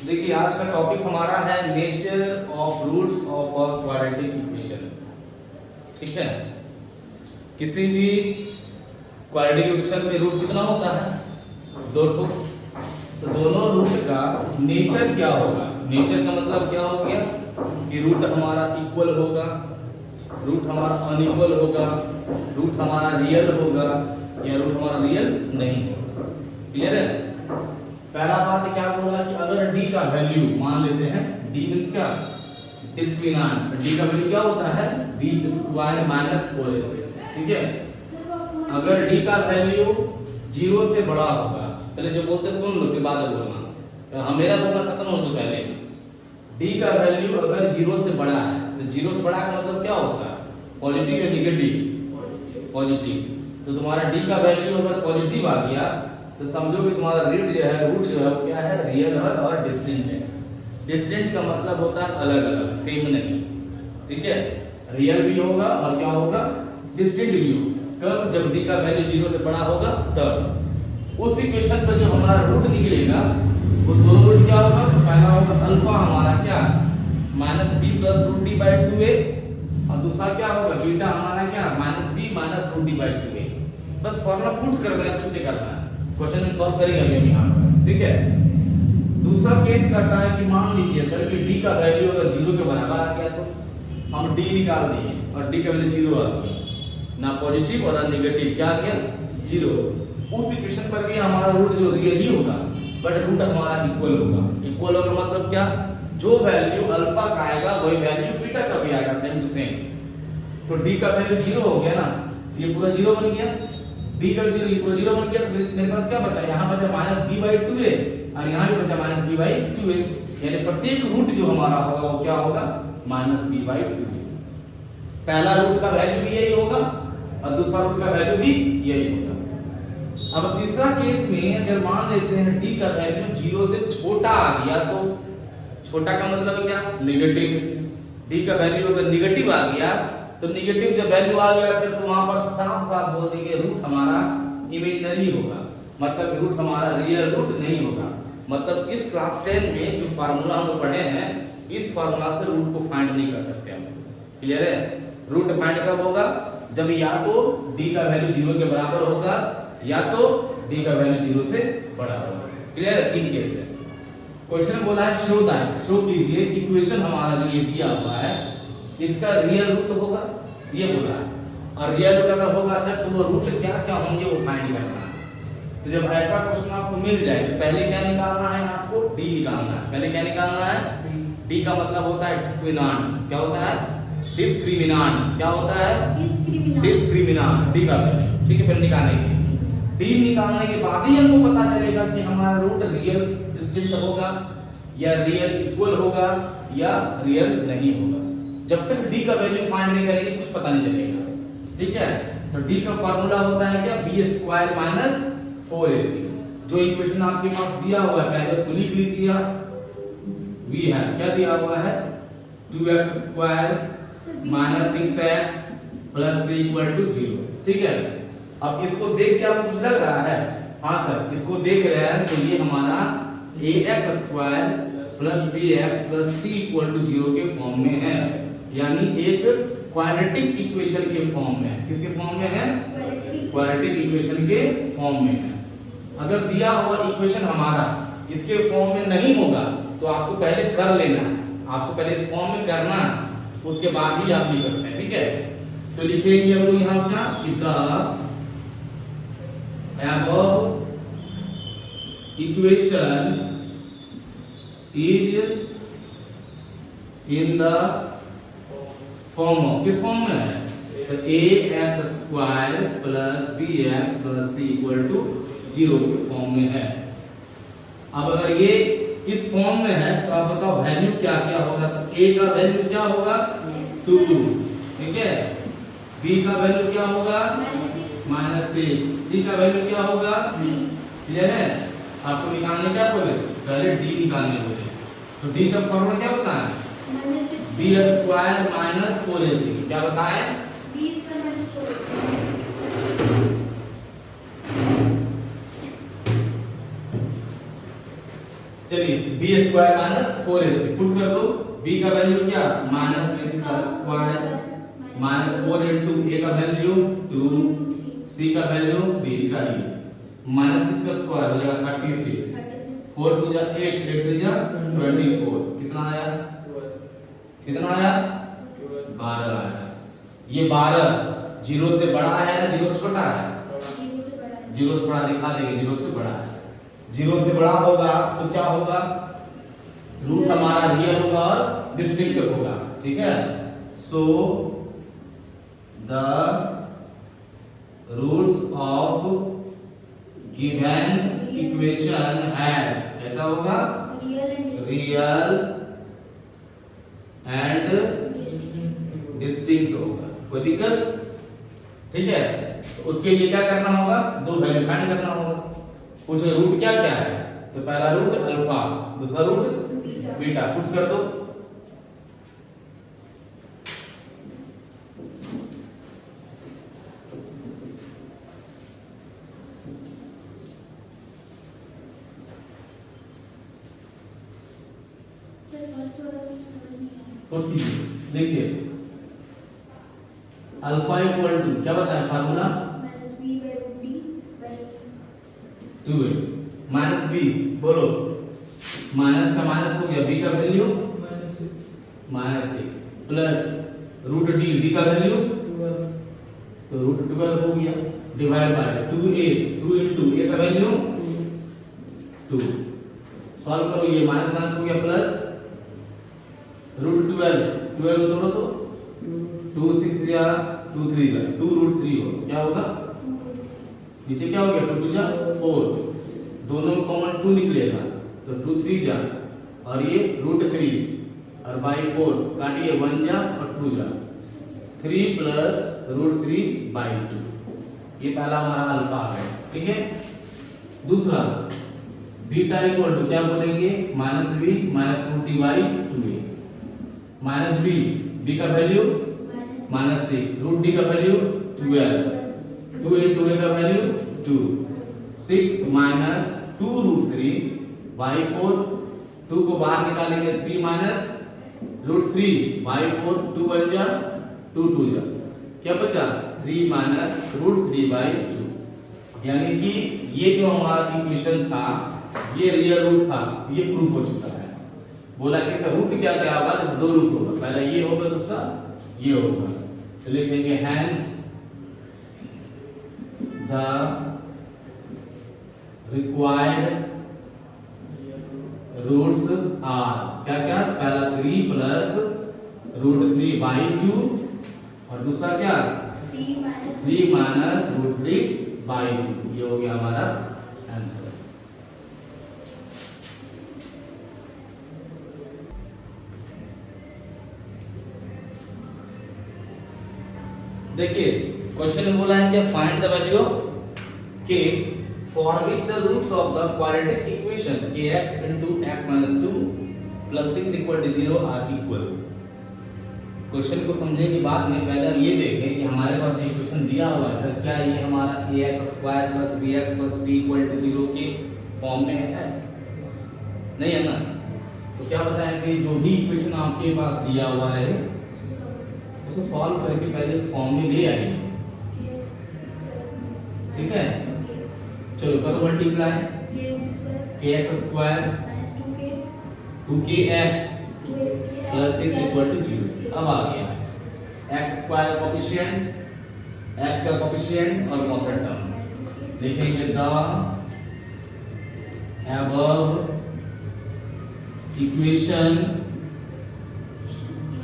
देखिए आज का टॉपिक हमारा है nature of roots of a quadratic equation. ठीक है, किसी भी क्वाड्रेटिक इक्वेशन में रूट कितना होता है? दो ठो। तो दोनों रूट का नेचर क्या होगा? नेचर का मतलब क्या हो गया कि रूट हमारा इक्वल होगा, रूट हमारा अनइक्वल होगा, रूट हमारा रियल होगा या रूट हमारा रियल नहीं होगा। क्लियर है? पहला बात क्या बोला कि अगर d का वैल्यू मान लेते हैं, d मींस क्या? डिस्क्रिमिनेंट। d का वैल्यू क्या होता है? b square minus 4ac। ठीक है, अगर d का वैल्यू 0 से बड़ा होगा, पहले जो बोलते सुन लो फिर बाद में बोलना, मेरा बोलना खत्म हो तो पहले। d का वैल्यू अगर 0 से बड़ा है तो 0 से बड़ा का मतलब क्या होता है? पॉजिटिव या निगेटिव? पॉजिटिव। तो तुम्हारा d का वैल्यू अगर पॉजिटिव आ गया तो समझो कि तुम्हारा रूट जो है वो क्या है? रियल और डिस्टिंक्ट है। डिस्टिंक्ट का मतलब होता है अलग अलग, सेम नहीं। ठीक है, रियल भी होगा और क्या होगा? डिस्टिंक्ट भी होगा। कब? जब d का वैल्यू 0 से बड़ा होगा तब। उस इक्वेशन पर जो हमारा रूट निकलेगा वो दोनों रूट क्या होगा? पहला होगा अल्फा हमारा क्या? Minus b plus root D by 2a, और दूसरा क्या होगा? बीटा हमारा क्या? Minus b minus root D by 2a। बस फॉर्मूला पुट कर देना, कुछ नहीं करना है, क्वेश्चन में सॉल्व करेंगे अभी यहां पर। ठीक है, दूसरा केस कहता है कि मान लीजिए सर कि d का वैल्यू अगर 0 के बराबर आ गया तो हम d निकाल दिए और d का वैल्यू 0 आ गया, ना पॉजिटिव और ना नेगेटिव, क्या आ गया? 0। उस इक्वेशन पर भी हमारा रूट जो रियल ही होगा बट रूट हमारा इक्वल होगा। इक्वल होगा मतलब क्या? जो वैल्यू अल्फा का आएगा वही वैल्यू बीटा का भी आएगा, सेम टू सेम। तो d का वैल्यू 0 हो गया ना, ये पूरा 0 बन गया, b का 0 ये पूरा 0 बन गया। मेरे पास क्या बचा? यहाँ बचा माइनस b बाई 2a और यहाँ भी बचा माइनस b बाई 2a, यानी प्रत्येक रूट जो हमारा होगा वो क्या होगा? Minus b by 2a। पहला रूट का वैल्यू भी यही होगा और दूसरा रूट का वैल्यू भी यही होगा। अब तीसरा केस में अगर मान लेते हैं d का वैल्यू 0 से छोटा आ गया तो छोटा का मतलब है क्या? नेगेटिव। d का वैल्यू अगर नेगेटिव आ गया तो नेगेटिव जब वैल्यू आ गया फिर तो वहां पर साफ साफ बोल देंगे रूट हमारा इमेजिनरी होगा, मतलब रूट हमारा रियल रूट नहीं होगा। मतलब इस क्लास 10 में जो फार्मूला हम पढ़े हैं इस फार्मूला से रूट को फाइंड नहीं कर सकते हम। क्लियर है? रूट फाइंड कब होगा? जब या तो d का वैल्यू 0 के बराबर होगा या तो d का वैल्यू 0 से बड़ा होगा। क्लियर है? तीन केस है। क्वेश्चन बोला है शो दैट, शो कीजिए इक्वेशन हमारा जो ये दिया हुआ है इसका रियल रूट होगा, ये बोला है, और रियल रूट अगर होगा सर तो वो रूट क्या क्या होंगे वो फाइंड करना है। तो जब ऐसा क्वेश्चन आपको मिल जाए तो पहले क्या निकालना है? आपको d निकालना है। पहले क्या निकालना है? d का मतलब होता है डिस्क्रिमिनेंट। क्या होता है? डिस्क्रिमिनेंट। क्या होता है? डिस्क्रिमिनेंट। d का वैल्यू। ठीक है, पहले निकालना है। d निकालने के बाद ही हमको पता चलेगा कि हमारा रूट रियल डिस्टिंक्ट होगा या रियल इक्वल होगा या रियल नहीं होगा। जब तक d का वैल्यू फाइंड नहीं करेंगे कुछ पता नहीं चलेगा। ठीक है, तो d का फार्मूला होता है क्या? b square minus 4ac। जो इक्वेशन आपके पास दिया हुआ है पहले उसको लिख लीजिए। v है क्या दिया हुआ है? 2x square minus 6x plus 3 equal to 0। ठीक है, अब इसको देख के आपको कुछ लग रहा है? हाँ सर, इसको देख रहे हैं तो ये हमारा ax square plus bx plus c equal to 0 के फॉर्म में है, यानी एक क्वाड्रेटिक इक्वेशन के फॉर्म में है। किसके फॉर्म में है? क्वाड्रेटिक इक्वेशन के फॉर्म में है। अगर दिया हुआ इक्वेशन हमारा इसके फॉर्म में नहीं होगा तो आपको पहले कर लेना है, आपको पहले इस फॉर्म में करना है, उसके बाद ही आप लिख सकते हैं। ठीक है, तो लिखेंगे हम लोग यहाँ क्या कि the above equation is in the form of, किस फॉर्म में है? तो ax square plus bx plus c equal to 0 के फॉर्म में है। अब अगर ये इस फॉर्म में है तो आप बताओ वैल्यू क्या क्या होगा? तो a का वैल्यू क्या होगा? 2। ठीक है, b का वैल्यू क्या होगा? -6। c का वैल्यू क्या होगा? क्लियर है? आपको निकालने क्या बोले? पहले d निकालने बोले। तो d का फॉर्मूला क्या होता है? b square minus 4ac। क्या बताएं? b square minus 4ac। चलिए B square minus 4ac put कर दो। b का वैल्यू क्या माइनस इसका स्क्वायर माइनस 4 इंटू a का वैल्यू 2 c का वैल्यू 3 का ये माइनस इसका स्क्वायर हो जाएगा 36 4 2 जा 8 8 3 जा 24 कितना आया 12 आया। ये 12 जीरो से बड़ा है ना जीरो से छोटा है जीरो से बड़ा दिखा देंगे जीरो से बड़ा है। जीरो से बड़ा होगा तो क्या होगा रूट हमारा रियल होगा और डिस्टिंक्ट होगा। ठीक है so the roots of given equation has कैसा होगा रियल एंड डिस्टिंक्ट होगा। कोई दिक्कत ठीक है तो उसके लिए क्या करना होगा दो वैल्यू फाइंड करना होगा। पूछो रूट क्या क्या है तो पहला रूट अल्फा दूसरा रूट बीटा पुट कर दो। देखिए अल्फा इक्वल टू क्या बताया फार्मूला टू माइनस बी बोलो माइनस का माइनस हो गया बी का value minus 6 plus root D D का वैल्यू तो रूट 12 हो गया divide by 2a 2 into a का वैल्यू 2 सॉल्व करो ये माइनस माइनस हो गया प्लस रूट 12 12 तोड़ो तो 2 6 या 2 3 जा 2 रूट 3 हो क्या होगा नीचे क्या हो गया 2 2 जा 4 दोनों में कॉमन 2 निकलेगा तो 2 3 जा और ये रूट 3 और बाई 4 काटिए 1 जा और 2 जा 3 प्लस रूट 3 बाई 2 ये पहला हमारा अल्फा है। ठीक है दूसरा बीटा इक्वल टू क्या बोलेंगे minus b minus root D by 2a minus b का वैल्यू माइनस 6 रूट डी का वैल्यू 12 2 इनटू a का वैल्यू 2 6 माइनस 2 रूट 3 बाई 4 2 को बाहर निकालेंगे 3 माइनस रूट 3 बाई 4 2 1 जा 2 2 जा क्या बचा 3 माइनस रूट 3 बाई 2 यानी कि ये जो हमारा इक्वेशन था ये रियल रूट था ये प्रूफ हो चुका है। बोला कि इसका रूट क्या क्या होगा तो दो रूट होगा पहला ये होगा दूसरा ये होगा तो लिखेंगे hence the required roots are क्या क्या पहला 3 प्लस रूट 3 बाई 2 और दूसरा क्या 3 माइनस रूट 3 बाई 2 ये हो गया हमारा आंसर। देखिए क्वेश्चन में बोला है कि find the value of k for which the roots of the quadratic equation kx into x minus 2 plus 6 equal to 0 are equal। Question को समझेंगे बाद में पहले हम ये देखें कि हमारे पास इक्वेशन दिया हुआ था क्या ये हमारा ax square plus bx plus c equal to 0 के फॉर्म में है नहीं है ना तो क्या बताएं कि जो भी इक्वेशन आपके पास दिया हुआ है उसे सॉल्व करके पहले इस फॉर्म में ले आइए। ठीक है चलो करो multiply kx square 2kx plus 6 equal to 0 अब आ गया x स्क्वायर कोएफिशिएंट x का कोएफिशिएंट और कॉन्स्टेंट टर्म लिखेंगे the above equation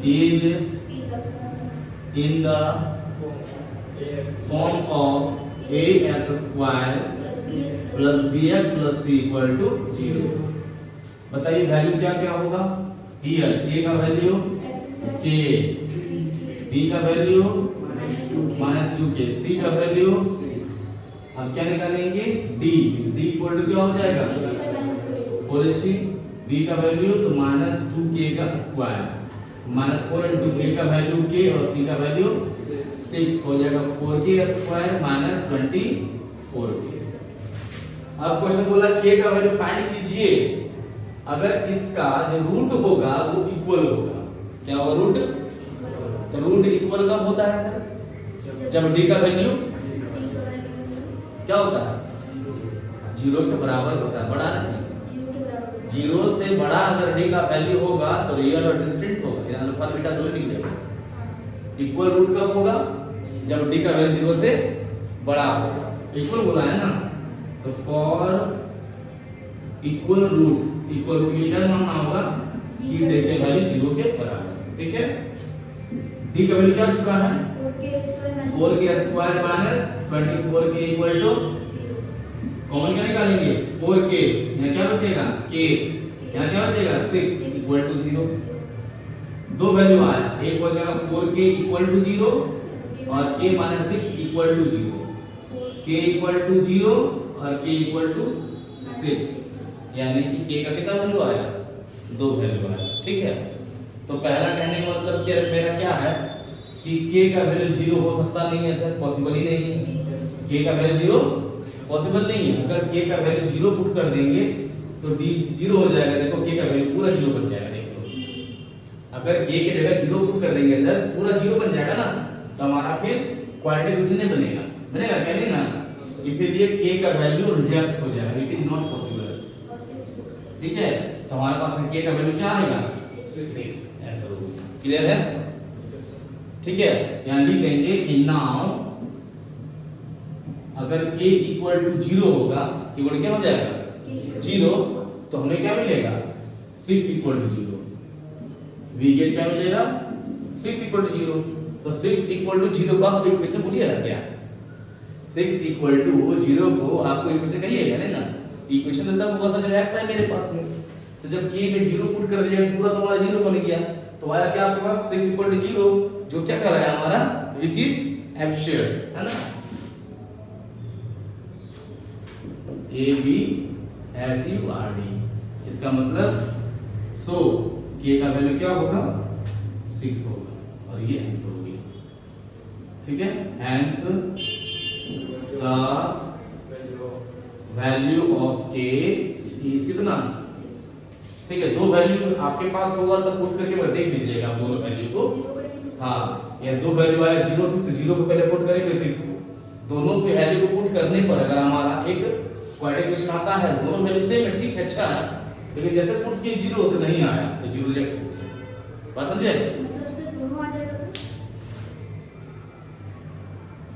is in the form of ax square plus bx plus c equal to 0। बताइए वैल्यू क्या क्या होगा हियर a का वैल्यू k b का वैल्यू -2k c का वैल्यू 6। अब क्या निकालेंगे d d इक्वल टू क्या हो जाएगा पॉलिसी b का वैल्यू तो -2k का स्क्वायर -4 into a का वैल्यू k और c का वैल्यू 6 हो जाएगा 4k स्क्वायर -24k। अब क्वेश्चन बोला k का वैल्यू फाइंड कीजिए अगर इसका जो रूट होगा वो इक्वल होगा, क्या होगा रूट? तो रूट इक्वल कब होता है सर? जब डी का वैल्यू क्या होता है? 0 के बराबर होता है, बड़ा नहीं। 0 से बड़ा अगर डी का वैल्यू होगा तो रियल और डिस्टिंक्ट होगा, यानी अल्फा बीटा दोनों निकलेगा। इक्वल रूट कब होगा? जब डी का वैल्यू 0 से बड़ा होगा। इक्वल बोला है ना, तो for equal roots, equal root के लिए क्या मानना होगा कि डी का वैल्यू 0 के बराबर। ठीक है, डी का वैल्यू क्या चुका है? 4k square minus 24k equal to, common क्या निकालेंगे? 4k, यहाँ क्या बचेगा? k, यहाँ क्या बचेगा? 6 इक्वल टू 0। दो वैल्यू आया, एक हो जाएगा 4k इक्वल टू 0 और k minus 6 equal to 0। k equal to 0 और k इक्वल टू 6, यानी कि k का कितना वैल्यू आया? 2 वैल्यू आया। ठीक है, तो पहला कहने का मतलब क्या मेरा क्या है कि k का वैल्यू 0 हो सकता नहीं है सर, पॉसिबल ही नहीं है। k का वैल्यू 0 पॉसिबल नहीं है। अगर k का वैल्यू 0 पुट कर देंगे तो d 0 हो जाएगा। देखो k का वैल्यू पूरा 0 बन जाएगा। देखो अगर k की जगह 0 पुट कर देंगे सर, पूरा 0 बन जाएगा ना, तो हमारा फिर क्वाड्रेटिक इक्वेशन नहीं बनेगा। बनेगा क्या? नहीं ना। इसीलिए k का वैल्यू रिजेक्ट हो जाएगा, इट इज नॉट पॉसिबल। ठीक है, तो हमारे पास में k का वैल्यू क्या आएगा? 6 आंसर होगा। क्लियर है? ठीक है, यहां लिख देंगे कि नाउ अगर k इक्वल टू 0 होगा, केवल क्या हो जाएगा? 0, तो हमें क्या मिलेगा? 6 इक्वल टू 0। वी गेट क्या मिलेगा? 6 इक्वल टू 0। तो 6 इक्वल टू 0 का आपको इक्वेशन बोलिएगा क्या? 6 इक्वल टू 0 को आपको इक्वेशन कहिएगा नहीं ना? इक्वेशन तो तब होगा सर जब x है मेरे पास में। तो जब k में 0 पुट कर दिया पूरा तो हमारा 0 बन गया। तो आया क्या आपके पास? 6 इक्वल टू 0, जो क्या कहलाया हमारा? विच इज एब्सर्ड, है ना? A B S U R D, इसका मतलब सो k का वैल्यू क्या होगा? 6 होगा और ये आंसर हो गया। ठीक है, hence the value of k is कितना? ठीक है, दो वैल्यू आपके पास होगा तो पुट करके मैं देख लीजिएगा आप दोनों वैल्यू को। हाँ, ये दो वैल्यू आया 0 6, तो 0 को पहले पुट करेंगे 6 को। दोनों के वैल्यू को पुट करने पर अगर हमारा एक क्वाड्रेटिक इक्वेशन आता है, दोनों वैल्यू सेम है, ठीक है, अच्छा है, लेकिन जैसे पुट किए 0 तो नहीं आया, तो 0 रिजेक्ट हो गया। बात समझे?